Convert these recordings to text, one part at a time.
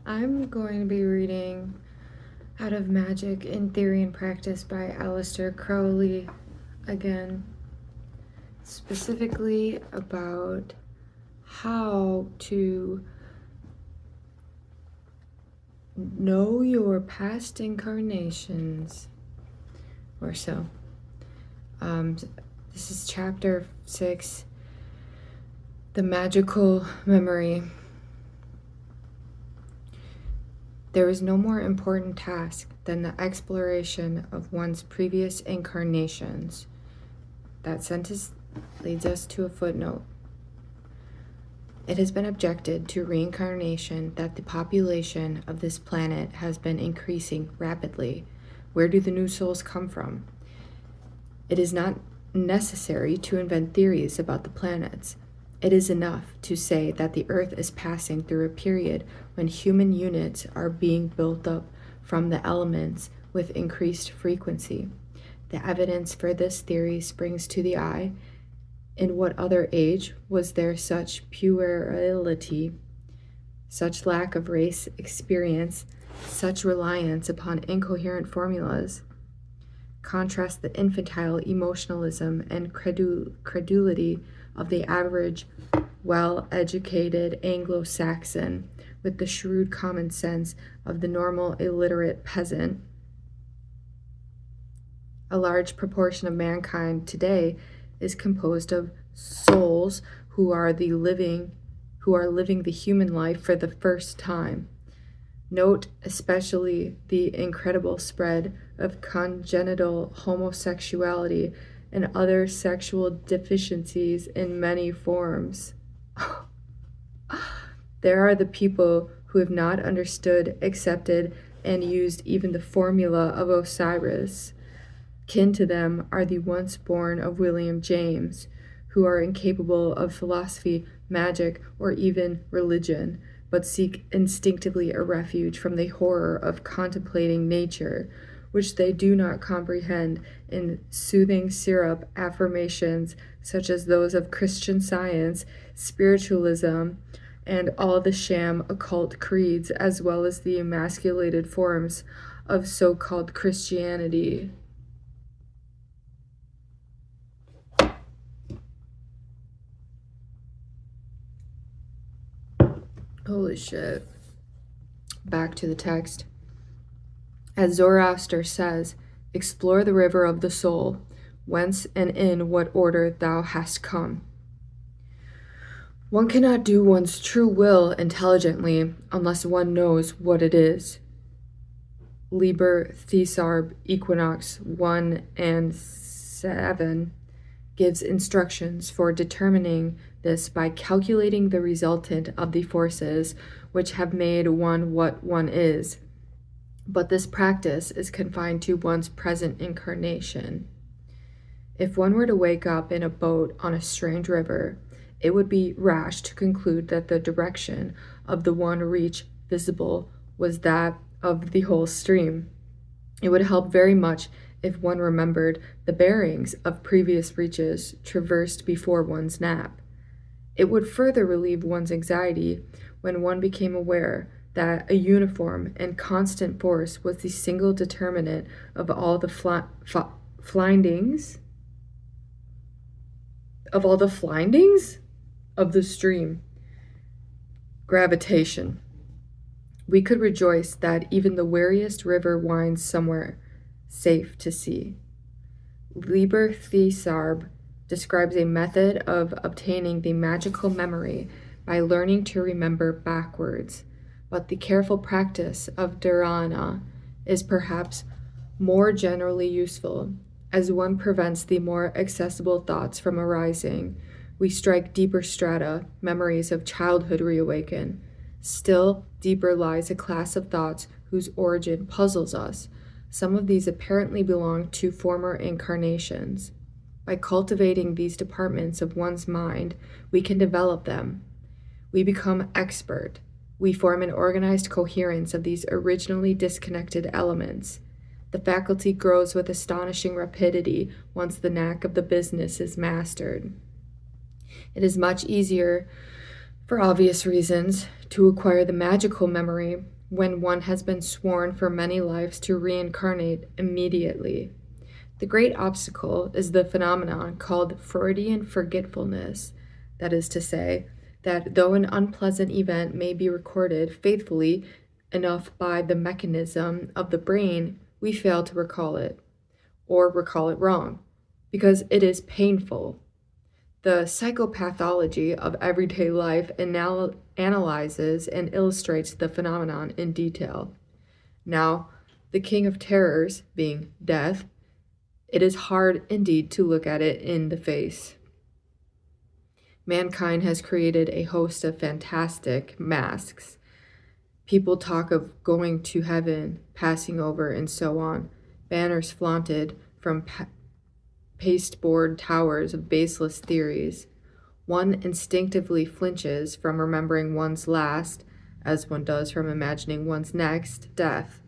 I'm going to be reading out of Magick in Theory and Practice by Aleister Crowley again, specifically about how to know your past incarnations, or so. This is chapter 6, The Magical Memory. There is no more important task than the exploration of one's previous incarnations. That sentence leads us to a footnote. It has been objected to reincarnation that the population of this planet has been increasing rapidly. Where do the new souls come from? It is not necessary to invent theories about the planets. It is enough to say that the Earth is passing through a period when human units are being built up from the elements with increased frequency. The evidence for this theory springs to the eye. In what other age was there such puerility, such lack of race experience, such reliance upon incoherent formulas? Contrast the infantile emotionalism and credulity of the average, well-educated Anglo-Saxon with the shrewd common sense of the normal illiterate peasant. A large proportion of mankind today is composed of souls who are living the human life for the first time. Note especially the incredible spread of congenital homosexuality and other sexual deficiencies in many forms. There are the people who have not understood, accepted, and used even the formula of Osiris. Kin to them are the once born of William James, who are incapable of philosophy, magic, or even religion, but seek instinctively a refuge from the horror of contemplating nature, which they do not comprehend in soothing syrup affirmations such as those of Christian Science, spiritualism, and all the sham occult creeds, as well as the emasculated forms of so-called Christianity. Holy shit. Back to the text. As Zoroaster says, explore the river of the soul, whence and in what order thou hast come. One cannot do one's true will intelligently unless one knows what it is. Liber Thesarb Equinox 1 and 7 gives instructions for determining this by calculating the resultant of the forces which have made one what one is. But this practice is confined to one's present incarnation. If one were to wake up in a boat on a strange river, it would be rash to conclude that the direction of the one reach visible was that of the whole stream. It would help very much if one remembered the bearings of previous reaches traversed before one's nap. It would further relieve one's anxiety when one became aware that a uniform and constant force was the single determinant of all the flindings of the stream. Gravitation. We could rejoice that even the weariest river winds somewhere safe to sea. Liber Thesarb describes a method of obtaining the magical memory by learning to remember backwards, but the careful practice of dharana is perhaps more generally useful. As one prevents the more accessible thoughts from arising, we strike deeper strata, memories of childhood reawaken. Still deeper lies a class of thoughts whose origin puzzles us. Some of these apparently belong to former incarnations. By cultivating these departments of one's mind, we can develop them. We become expert. We form an organized coherence of these originally disconnected elements. The faculty grows with astonishing rapidity once the knack of the business is mastered. It is much easier For obvious reasons, to acquire the magical memory when one has been sworn for many lives to reincarnate immediately. The great obstacle is the phenomenon called Freudian forgetfulness, that is to say, that though an unpleasant event may be recorded faithfully enough by the mechanism of the brain, we fail to recall it, or recall it wrong, because it is painful. The psychopathology of everyday life analyzes and illustrates the phenomenon in detail. Now, the king of terrors being death, it is hard indeed to look at it in the face. Mankind has created a host of fantastic masks. People talk of going to heaven, passing over, and so on. Banners flaunted from pasteboard towers of baseless theories. One instinctively flinches from remembering one's last, as one does from imagining one's next, death.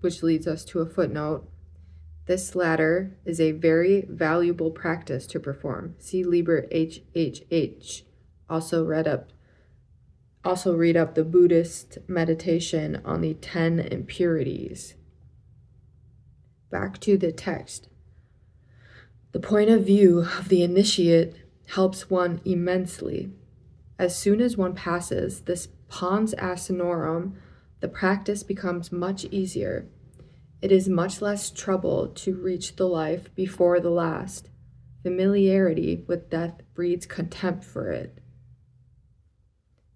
Which leads us to a footnote. This latter is a very valuable practice to perform. See Liber HHH. Also read up the Buddhist meditation on the 10 impurities. Back to the text. The point of view of the initiate helps one immensely. As soon as one passes this pons asinorum, the practice becomes much easier. It is much less trouble to reach the life before the last. Familiarity with death breeds contempt for it.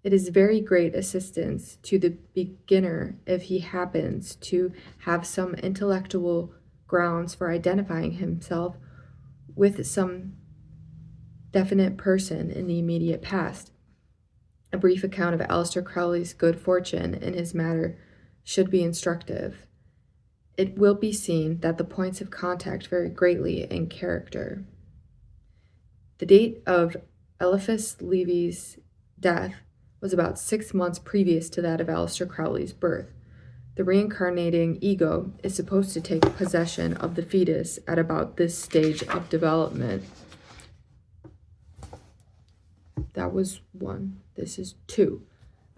It is very great assistance to the beginner if he happens to have some intellectual grounds for identifying himself with some definite person in the immediate past. A brief account of Aleister Crowley's good fortune in his matter should be instructive. It will be seen that the points of contact vary greatly in character. The date of Eliphas Levy's death was about 6 months previous to that of Aleister Crowley's birth. The reincarnating ego is supposed to take possession of the fetus at about this stage of development. That was 1. This is 2.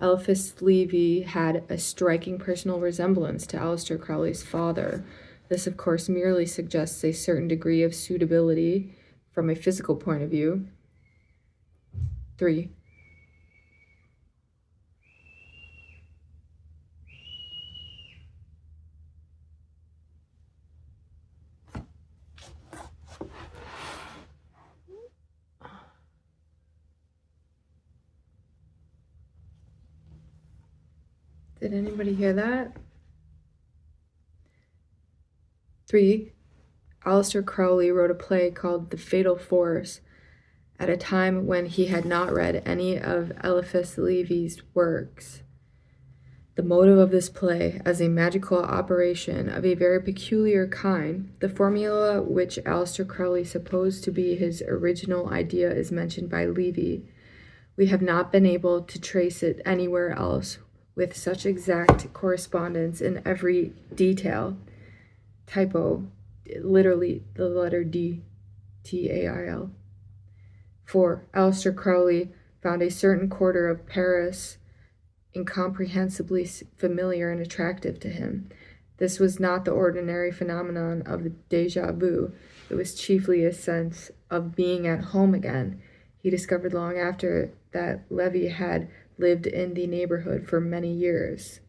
Eliphas Levy had a striking personal resemblance to Aleister Crowley's father. This, of course, merely suggests a certain degree of suitability from a physical point of view. 3. Did anybody hear that? 3. Aleister Crowley wrote a play called The Fatal Force at a time when he had not read any of Eliphas Levy's works. The motive of this play, as a magical operation of a very peculiar kind, the formula which Aleister Crowley supposed to be his original idea is mentioned by Levy. We have not been able to trace it anywhere else with such exact correspondence in every detail. Typo, literally the letter D, T-A-I-L. 4. Aleister Crowley found a certain quarter of Paris incomprehensibly familiar and attractive to him. This was not the ordinary phenomenon of the déjà vu. It was chiefly a sense of being at home again. He discovered long after that Levy had lived in the neighborhood for many years.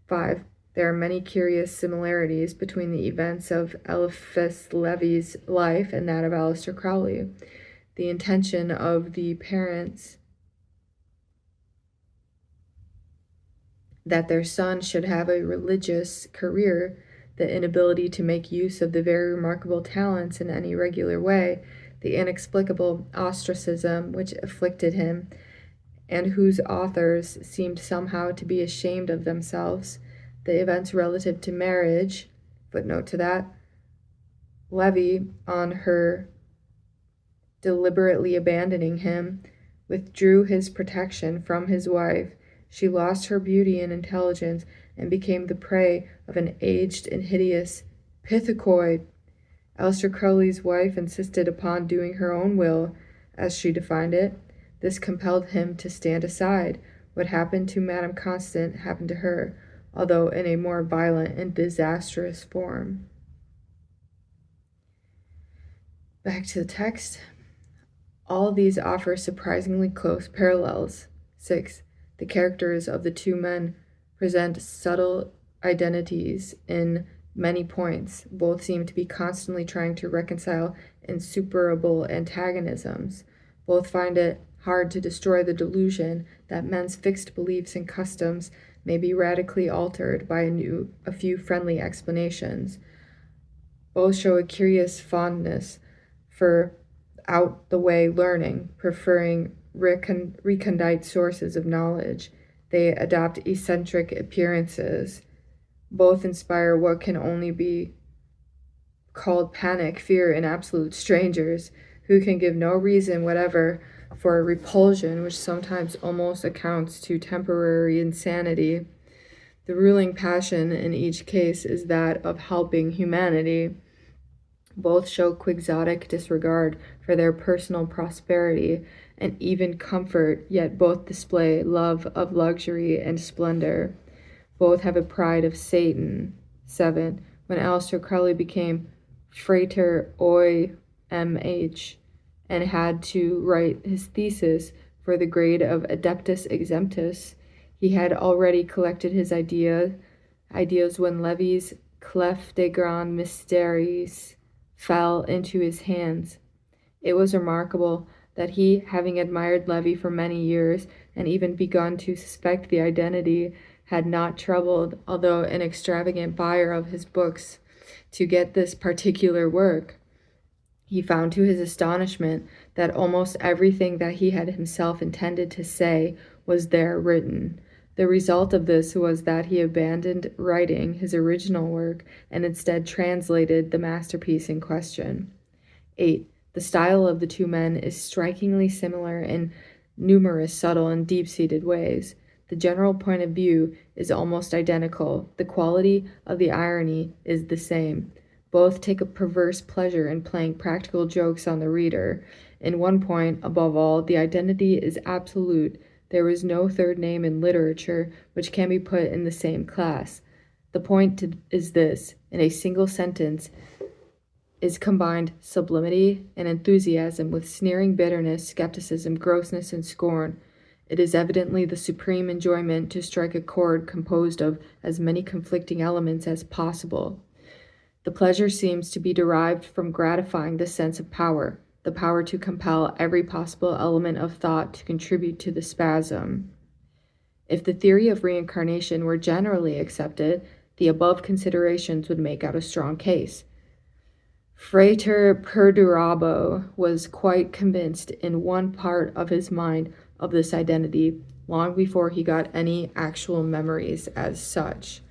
5. There are many curious similarities between the events of Eliphas Levy's life and that of Aleister Crowley. The intention of the parents that their son should have a religious career, the inability to make use of the very remarkable talents in any regular way, the inexplicable ostracism which afflicted him, and whose authors seemed somehow to be ashamed of themselves, the events relative to marriage, footnote to that, Levy, on her deliberately abandoning him, withdrew his protection from his wife. She lost her beauty and intelligence and became the prey of an aged and hideous pithecoid. Aleister Crowley's wife insisted upon doing her own will, as she defined it. This compelled him to stand aside. What happened to Madame Constant happened to her, although in a more violent and disastrous form. Back to the text. All these offer surprisingly close parallels. 6. The characters of the two men present subtle identities in many points. Both seem to be constantly trying to reconcile insuperable antagonisms. Both find it hard to destroy the delusion that men's fixed beliefs and customs may be radically altered by a few friendly explanations. Both show a curious fondness for out-the-way learning, preferring recondite sources of knowledge. They adopt eccentric appearances. Both inspire what can only be called panic, fear in absolute strangers, who can give no reason whatever for a repulsion which sometimes almost accounts to temporary insanity. The ruling passion in each case is that of helping humanity. Both show quixotic disregard for their personal prosperity and even comfort, yet both display love of luxury and splendor. Both have a pride of Satan. 7. When Aleister Crowley became Frater OIMH and had to write his thesis for the grade of Adeptus Exemptus, he had already collected his ideas when Levy's Clef de Grand Mysteries fell into his hands. It was remarkable that he, having admired Levy for many years and even begun to suspect the identity, had not troubled, although an extravagant buyer of his books, to get this particular work. He found to his astonishment that almost everything that he had himself intended to say was there written. The result of this was that he abandoned writing his original work and instead translated the masterpiece in question. 8. The style of the two men is strikingly similar in numerous subtle and deep-seated ways. The general point of view is almost identical. The quality of the irony is the same. Both take a perverse pleasure in playing practical jokes on the reader. In one point, above all, the identity is absolute. There is no third name in literature which can be put in the same class. The point is this: in a single sentence is combined sublimity and enthusiasm with sneering bitterness, skepticism, grossness, and scorn. It is evidently the supreme enjoyment to strike a chord composed of as many conflicting elements as possible. The pleasure seems to be derived from gratifying the sense of power, the power to compel every possible element of thought to contribute to the spasm. If the theory of reincarnation were generally accepted, the above considerations would make out a strong case. Frater Perdurabo was quite convinced in one part of his mind of this identity long before he got any actual memories as such.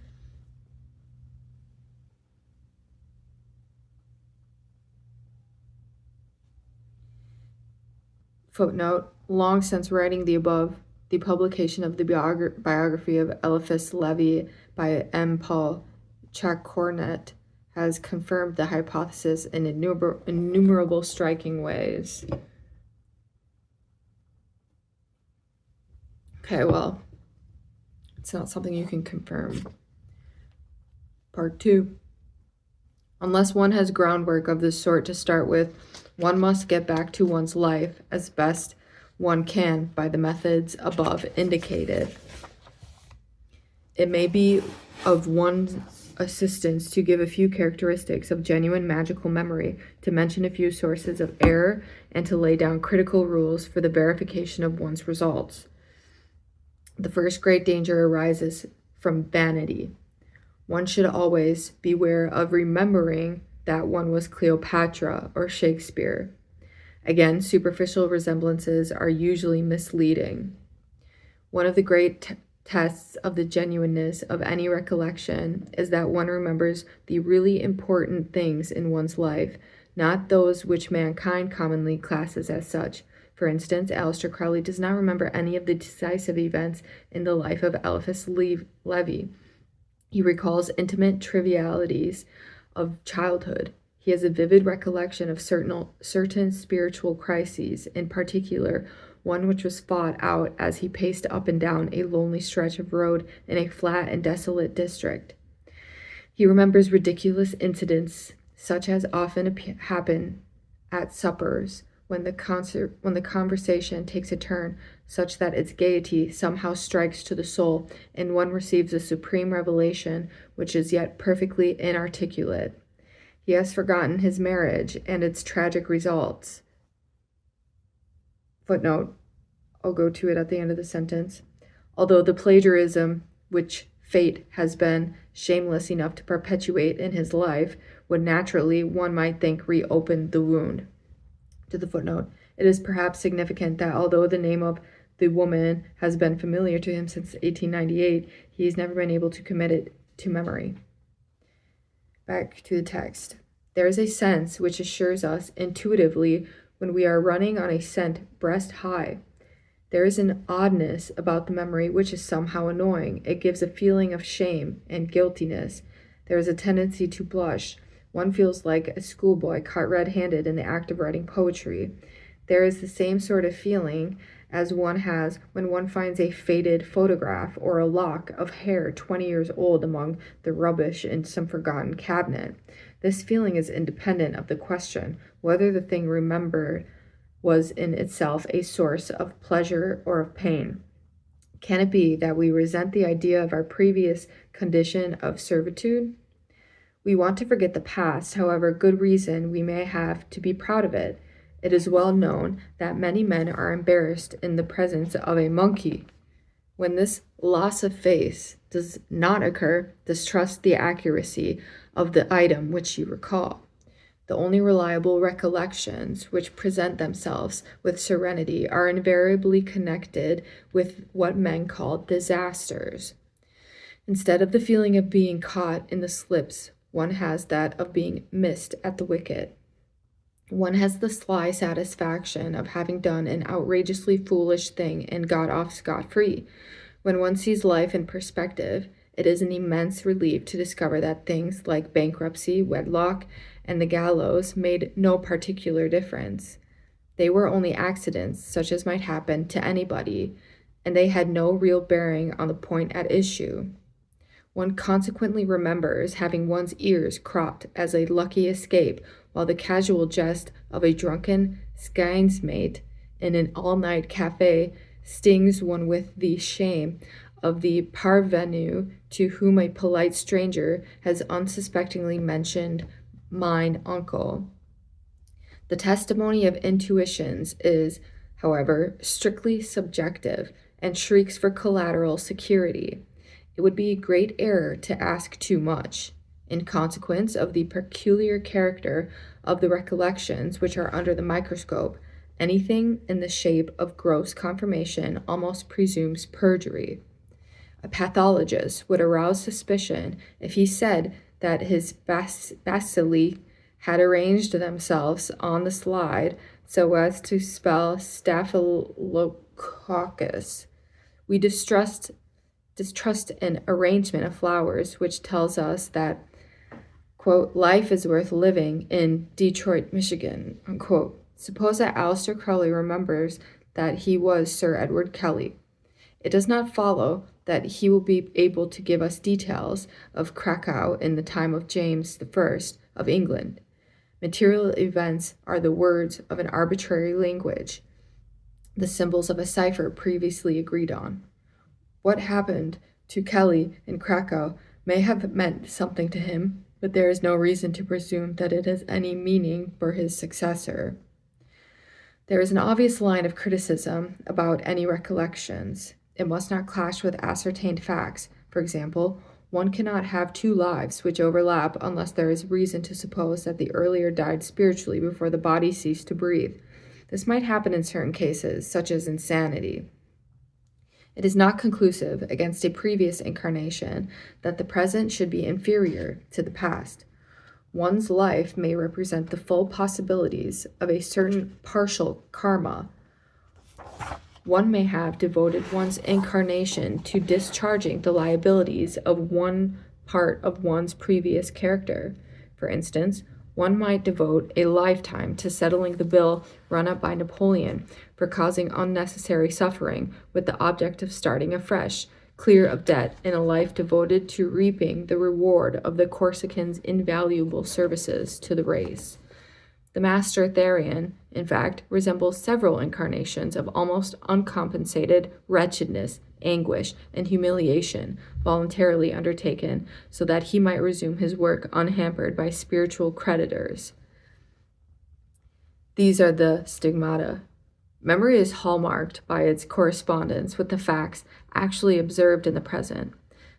Footnote: long since writing the above, the publication of the biography of Eliphas Levi by M. Paul Chacornet has confirmed the hypothesis in innumerable striking ways. Okay, well, it's not something you can confirm. Part 2. Unless one has groundwork of this sort to start with, one must get back to one's life as best one can by the methods above indicated. It may be of one's assistance to give a few characteristics of genuine magical memory, to mention a few sources of error, and to lay down critical rules for the verification of one's results. The first great danger arises from vanity. One should always beware of remembering that one was Cleopatra or Shakespeare. Again, superficial resemblances are usually misleading. One of the great tests of the genuineness of any recollection is that one remembers the really important things in one's life, not those which mankind commonly classes as such. For instance, Aleister Crowley does not remember any of the decisive events in the life of Eliphas Levi. He recalls intimate trivialities of childhood. He has a vivid recollection of certain spiritual crises, in particular one which was fought out as he paced up and down a lonely stretch of road in a flat and desolate district. He remembers ridiculous incidents, such as often happen at suppers, when the conversation takes a turn such that its gaiety somehow strikes to the soul, and one receives a supreme revelation which is yet perfectly inarticulate. He has forgotten his marriage and its tragic results. Footnote, I'll go to it at the end of the sentence. Although the plagiarism which fate has been shameless enough to perpetuate in his life would naturally, one might think, reopen the wound. To the footnote, it is perhaps significant that although the name of the woman has been familiar to him since 1898, he has never been able to commit it to memory. Back to the text. There is a sense which assures us intuitively when we are running on a scent breast high. There is an oddness about the memory which is somehow annoying. It gives a feeling of shame and guiltiness. There is a tendency to blush. One feels like a schoolboy caught red-handed in the act of writing poetry. There is the same sort of feeling as one has when one finds a faded photograph or a lock of hair 20 years old among the rubbish in some forgotten cabinet. This feeling is independent of the question whether the thing remembered was in itself a source of pleasure or of pain. Can it be that we resent the idea of our previous condition of servitude? We want to forget the past, however good reason we may have to be proud of it. It is well known that many men are embarrassed in the presence of a monkey. When this loss of face does not occur, distrust the accuracy of the item which you recall. The only reliable recollections which present themselves with serenity are invariably connected with what men call disasters. Instead of the feeling of being caught in the slips, one has that of being missed at the wicket. One has the sly satisfaction of having done an outrageously foolish thing and got off scot-free. When one sees life in perspective, it is an immense relief to discover that things like bankruptcy, wedlock, and the gallows made no particular difference. They were only accidents, such as might happen to anybody, and they had no real bearing on the point at issue. One consequently remembers having one's ears cropped as a lucky escape, while the casual jest of a drunken skinesmate in an all-night cafe stings one with the shame of the parvenu to whom a polite stranger has unsuspectingly mentioned mine uncle. The testimony of intuitions is, however, strictly subjective and shrieks for collateral security. It would be a great error to ask too much. In consequence of the peculiar character of the recollections which are under the microscope, anything in the shape of gross confirmation almost presumes perjury. A pathologist would arouse suspicion if he said that his bacilli had arranged themselves on the slide so as to spell staphylococcus. We distrust an arrangement of flowers which tells us that, quote, life is worth living in Detroit, Michigan, unquote. Suppose that Aleister Crowley remembers that he was Sir Edward Kelly. It does not follow that he will be able to give us details of Krakow in the time of James I of England. Material events are the words of an arbitrary language, the symbols of a cipher previously agreed on. What happened to Kelly in Krakow may have meant something to him, but there is no reason to presume that it has any meaning for his successor. There is an obvious line of criticism about any recollections. It must not clash with ascertained facts. For example, one cannot have two lives which overlap unless there is reason to suppose that the earlier died spiritually before the body ceased to breathe. This might happen in certain cases, such as insanity. It is not conclusive against a previous incarnation that the present should be inferior to the past. One's life may represent the full possibilities of a certain partial karma. One may have devoted one's incarnation to discharging the liabilities of one part of one's previous character. For instance, one might devote a lifetime to settling the bill run up by Napoleon for causing unnecessary suffering with the object of starting afresh, clear of debt, in a life devoted to reaping the reward of the Corsican's invaluable services to the race. The Master Therion, in fact, resembles several incarnations of almost uncompensated wretchedness, anguish, and humiliation voluntarily undertaken so that he might resume his work unhampered by spiritual creditors. These are the stigmata. Memory is hallmarked by its correspondence with the facts actually observed in the present.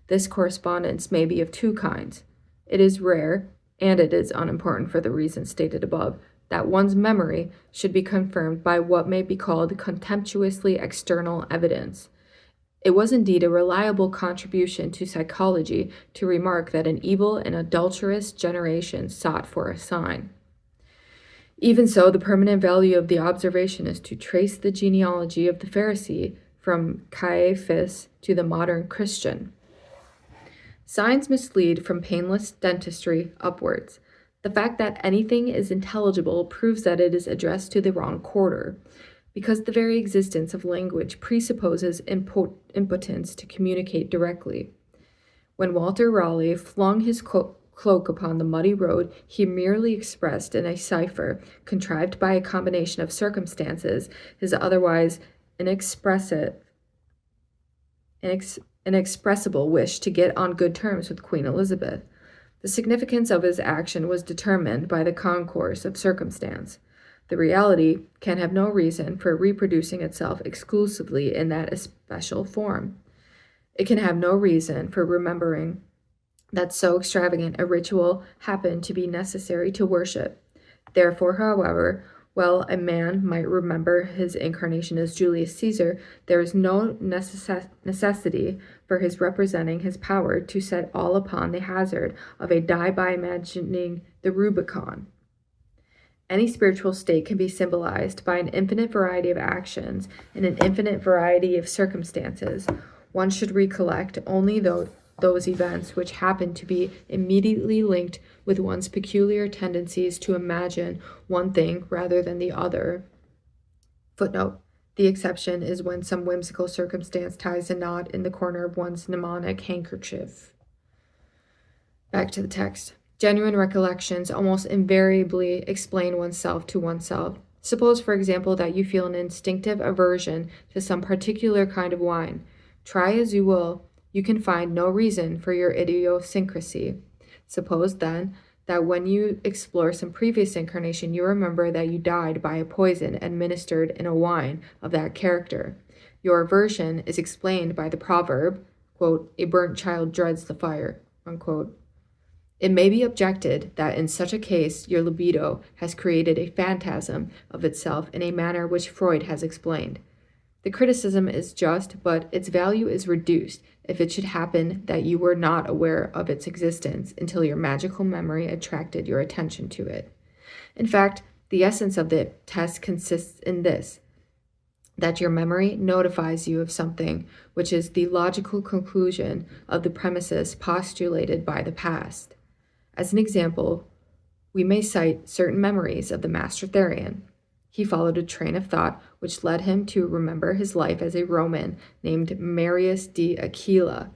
This correspondence may be of two kinds. It is rare, and it is unimportant for the reasons stated above, that one's memory should be confirmed by what may be called contemptuously external evidence. It was indeed a reliable contribution to psychology to remark that an evil and adulterous generation sought for a sign. Even so, the permanent value of the observation is to trace the genealogy of the Pharisee from Caiaphas to the modern Christian. Signs mislead from painless dentistry upwards. The fact that anything is intelligible proves that it is addressed to the wrong quarter, because the very existence of language presupposes impotence to communicate directly. When Walter Raleigh flung his cloak upon the muddy road, he merely expressed in a cipher, contrived by a combination of circumstances, his otherwise inexpressible wish to get on good terms with Queen Elizabeth. The significance of his action was determined by the concourse of circumstance. The reality can have no reason for reproducing itself exclusively in that especial form. It can have no reason for remembering that so extravagant a ritual happened to be necessary to worship. Therefore, however, while a man might remember his incarnation as Julius Caesar, there is no necessity for his representing his power to set all upon the hazard of a die by imagining the Rubicon. Any spiritual state can be symbolized by an infinite variety of actions and an infinite variety of circumstances. One should recollect only those events which happen to be immediately linked with one's peculiar tendencies to imagine one thing rather than the other. Footnote: the exception is when some whimsical circumstance ties a knot in the corner of one's mnemonic handkerchief. Back to the text. Genuine recollections almost invariably explain oneself to oneself. Suppose, for example, that you feel an instinctive aversion to some particular kind of wine. Try as you will, you can find no reason for your idiosyncrasy. Suppose, then, that when you explore some previous incarnation, you remember that you died by a poison administered in a wine of that character. Your aversion is explained by the proverb, quote, "A burnt child dreads the fire," unquote. It may be objected that in such a case, your libido has created a phantasm of itself in a manner which Freud has explained. The criticism is just, but its value is reduced if it should happen that you were not aware of its existence until your magical memory attracted your attention to it. In fact, the essence of the test consists in this, that your memory notifies you of something which is the logical conclusion of the premises postulated by the past. As an example, we may cite certain memories of the Master Therion. He followed a train of thought which led him to remember his life as a Roman named Marius de Aquila.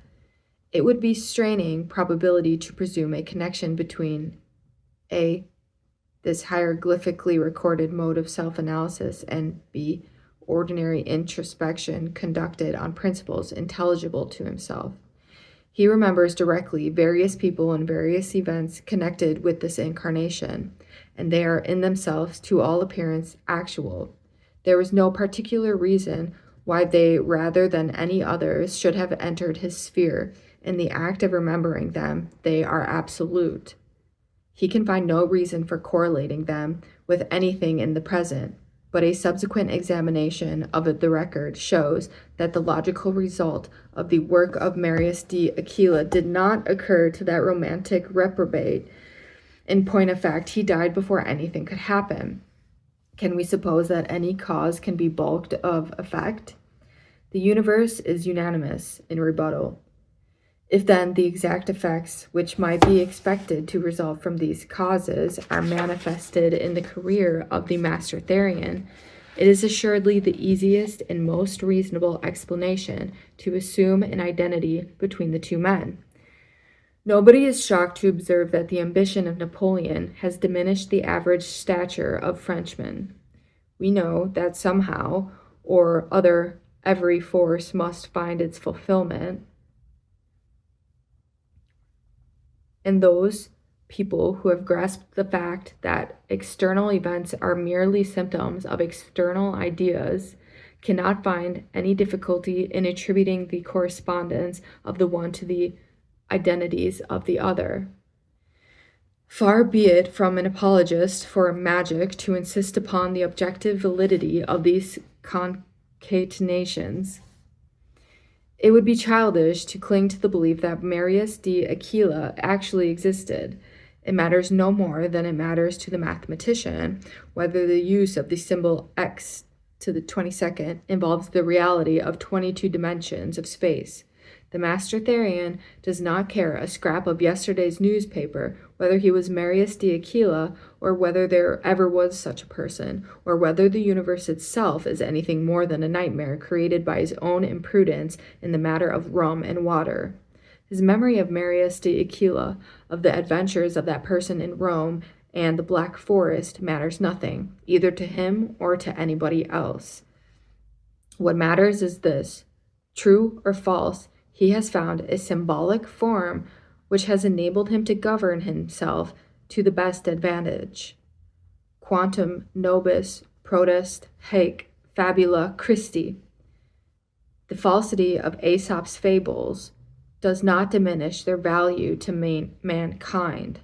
It would be straining probability to presume a connection between A, this hieroglyphically recorded mode of self-analysis, and B, ordinary introspection conducted on principles intelligible to himself. He remembers directly various people and various events connected with this incarnation, and they are in themselves, to all appearance, actual. There is no particular reason why they, rather than any others, should have entered his sphere. In the act of remembering them, they are absolute. He can find no reason for correlating them with anything in the present, but a subsequent examination of the record shows that the logical result of the work of Marius de Aquila did not occur to that romantic reprobate. In point of fact, he died before anything could happen. Can we suppose that any cause can be balked of effect? The universe is unanimous in rebuttal. If then the exact effects which might be expected to result from these causes are manifested in the career of the Master Therion, it is assuredly the easiest and most reasonable explanation to assume an identity between the two men. Nobody is shocked to observe that the ambition of Napoleon has diminished the average stature of Frenchmen. We know that somehow or other every force must find its fulfillment. And those people who have grasped the fact that external events are merely symptoms of external ideas cannot find any difficulty in attributing the correspondence of the one to the identities of the other. Far be it from an apologist for magic to insist upon the objective validity of these concatenations. It would be childish to cling to the belief that Marius de Aquila actually existed. It matters no more than it matters to the mathematician whether the use of the symbol x to the 22nd involves the reality of 22 dimensions of space. The Master Therion does not care a scrap of yesterday's newspaper whether he was Marius de Aquila or whether there ever was such a person, or whether the universe itself is anything more than a nightmare created by his own imprudence in the matter of rum and water. His memory of Marius de Aquila, of the adventures of that person in Rome and the Black Forest, matters nothing, either to him or to anybody else. What matters is this: true or false, he has found a symbolic form which has enabled him to govern himself to the best advantage. Quantum nobis prodest haec fabula Christi. The falsity of Aesop's fables does not diminish their value to mankind.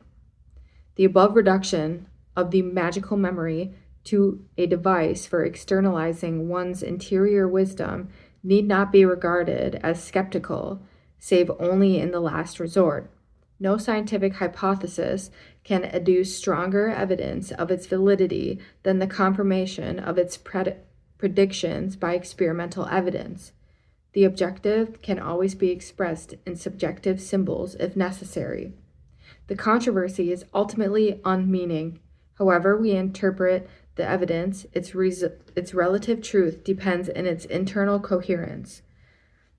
The above reduction of the magical memory to a device for externalizing one's interior wisdom need not be regarded as skeptical, save only in the last resort. No scientific hypothesis can adduce stronger evidence of its validity than the confirmation of its predictions by experimental evidence. The objective can always be expressed in subjective symbols if necessary. The controversy is ultimately unmeaning. However we interpret the evidence, its relative truth depends on its internal coherence.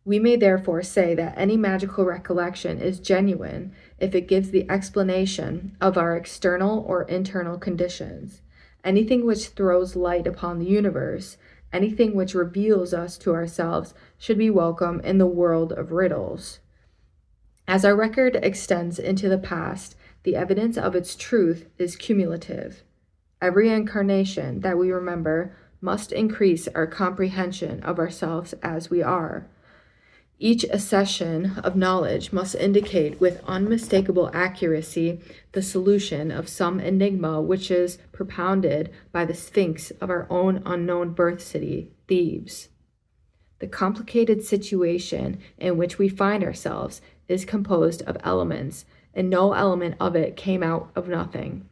We may therefore say that any magical recollection is genuine if it gives the explanation of our external or internal conditions. Anything which throws light upon the universe, anything which reveals us to ourselves, should be welcome in the world of riddles. As our record extends into the past, the evidence of its truth is cumulative. Every incarnation that we remember must increase our comprehension of ourselves as we are. Each accession of knowledge must indicate with unmistakable accuracy the solution of some enigma which is propounded by the Sphinx of our own unknown birth city, Thebes. The complicated situation in which we find ourselves is composed of elements, and no element of it came out of nothing.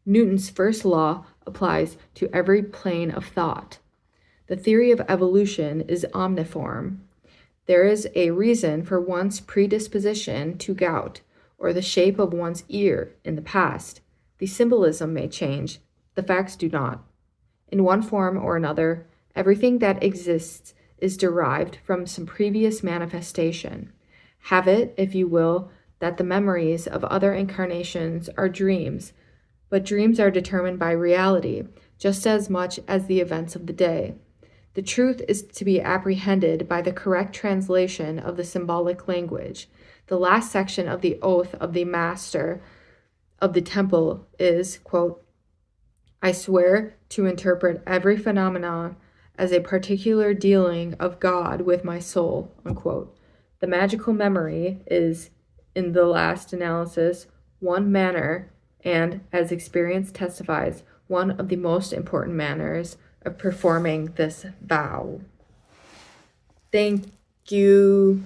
Newton's first law applies to every plane of thought. The theory of evolution is omniform. There is a reason for one's predisposition to gout, or the shape of one's ear in the past. The symbolism may change, the facts do not. In one form or another, everything that exists is derived from some previous manifestation. Have it, if you will, that the memories of other incarnations are dreams, but dreams are determined by reality, just as much as the events of the day. The truth is to be apprehended by the correct translation of the symbolic language. The last section of the oath of the master of the temple is, quote, I swear to interpret every phenomenon as a particular dealing of God with my soul, unquote. The magical memory is, in the last analysis, one manner, and, as experience testifies, one of the most important manners of performing this vow. Thank you.